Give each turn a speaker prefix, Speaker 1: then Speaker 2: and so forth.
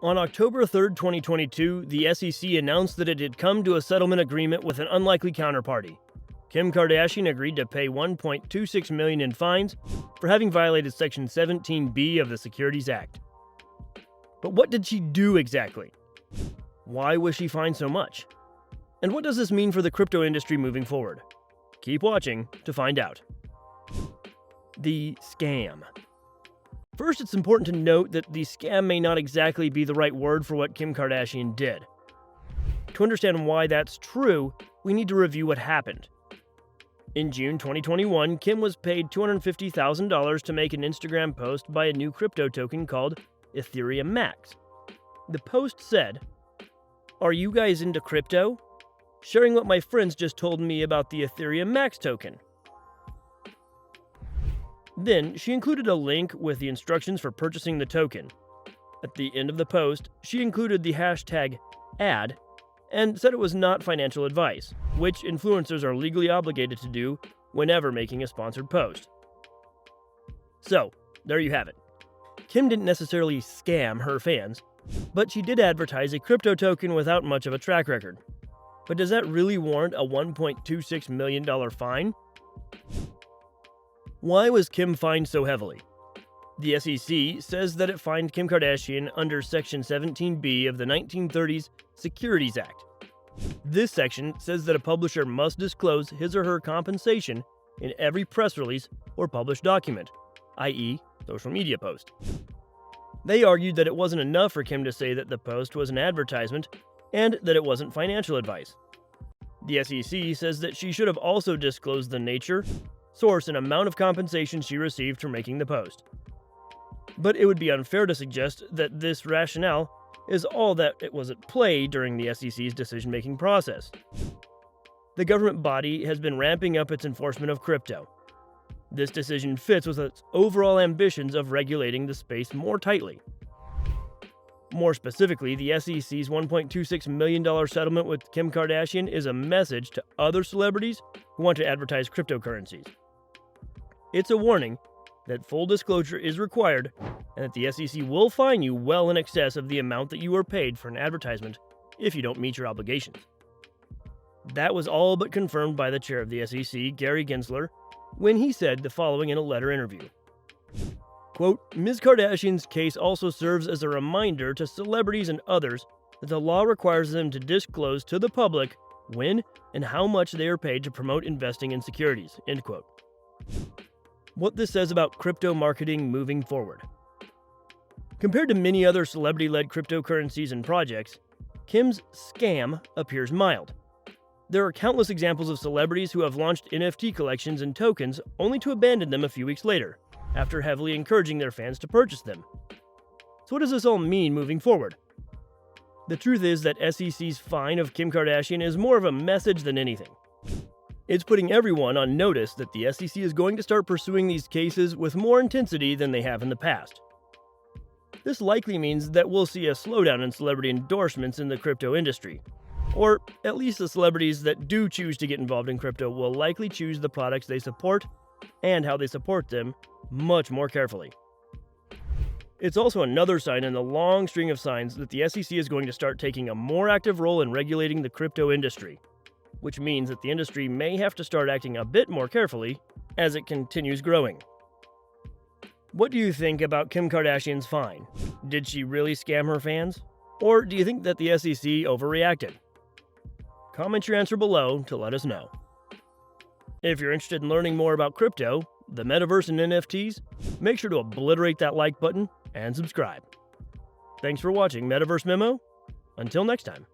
Speaker 1: On October 3, 2022, the SEC announced that it had come to a settlement agreement with an unlikely counterparty. Kim Kardashian agreed to pay $1.26 million in fines for having violated Section 17B of the Securities Act. But what did she do exactly? Why was she fined so much? And what does this mean for the crypto industry moving forward? Keep watching to find out. The scam. First, it's important to note that the scam may not exactly be the right word for what Kim Kardashian did. To understand why that's true, we need to review what happened. In June 2021, Kim was paid $250,000 to make an Instagram post by a new crypto token called Ethereum Max. The post said, "Are you guys into crypto? Sharing what my friends just told me about the Ethereum Max token." Then, she included a link with the instructions for purchasing the token. At the end of the post, she included the hashtag ad and said it was not financial advice, which influencers are legally obligated to do whenever making a sponsored post. So, there you have it. Kim didn't necessarily scam her fans, but she did advertise a crypto token without much of a track record. But does that really warrant a $1.26 million fine? Why was Kim fined so heavily? The SEC says that it fined Kim Kardashian under Section 17B of the 1930s Securities Act. This section says that a publisher must disclose his or her compensation in every press release or published document, i.e., social media post. They argued that it wasn't enough for Kim to say that the post was an advertisement and that it wasn't financial advice. The SEC says that she should have also disclosed the nature, source, and amount of compensation she received for making the post. But it would be unfair to suggest that this rationale is all that it was at play during the SEC's decision-making process. The government body has been ramping up its enforcement of crypto. This decision fits with its overall ambitions of regulating the space more tightly. More specifically, the SEC's $1.26 million settlement with Kim Kardashian is a message to other celebrities who want to advertise cryptocurrencies. It's a warning that full disclosure is required and that the SEC will fine you well in excess of the amount that you were paid for an advertisement if you don't meet your obligations. That was all but confirmed by the chair of the SEC, Gary Gensler, when he said the following in a letter interview. Quote, "Ms. Kardashian's case also serves as a reminder to celebrities and others that the law requires them to disclose to the public when and how much they are paid to promote investing in securities." End quote. What this says about crypto marketing moving forward. Compared to many other celebrity-led cryptocurrencies and projects, Kim's scam appears mild. There are countless examples of celebrities who have launched NFT collections and tokens only to abandon them a few weeks later, after heavily encouraging their fans to purchase them. So what does this all mean moving forward? The truth is that SEC's fine of Kim Kardashian is more of a message than anything. It's putting everyone on notice that the SEC is going to start pursuing these cases with more intensity than they have in the past. This likely means that we'll see a slowdown in celebrity endorsements in the crypto industry, or at least the celebrities that do choose to get involved in crypto will likely choose the products they support and how they support them much more carefully. It's also another sign in the long string of signs that the SEC is going to start taking a more active role in regulating the crypto industry, which means that the industry may have to start acting a bit more carefully as it continues growing. What do you think about Kim Kardashian's fine? Did she really scam her fans? Or do you think that the SEC overreacted? Comment your answer below to let us know. If you're interested in learning more about crypto, the metaverse, and NFTs, make sure to obliterate that like button and subscribe. Thanks for watching Metaverse Memo. Until next time.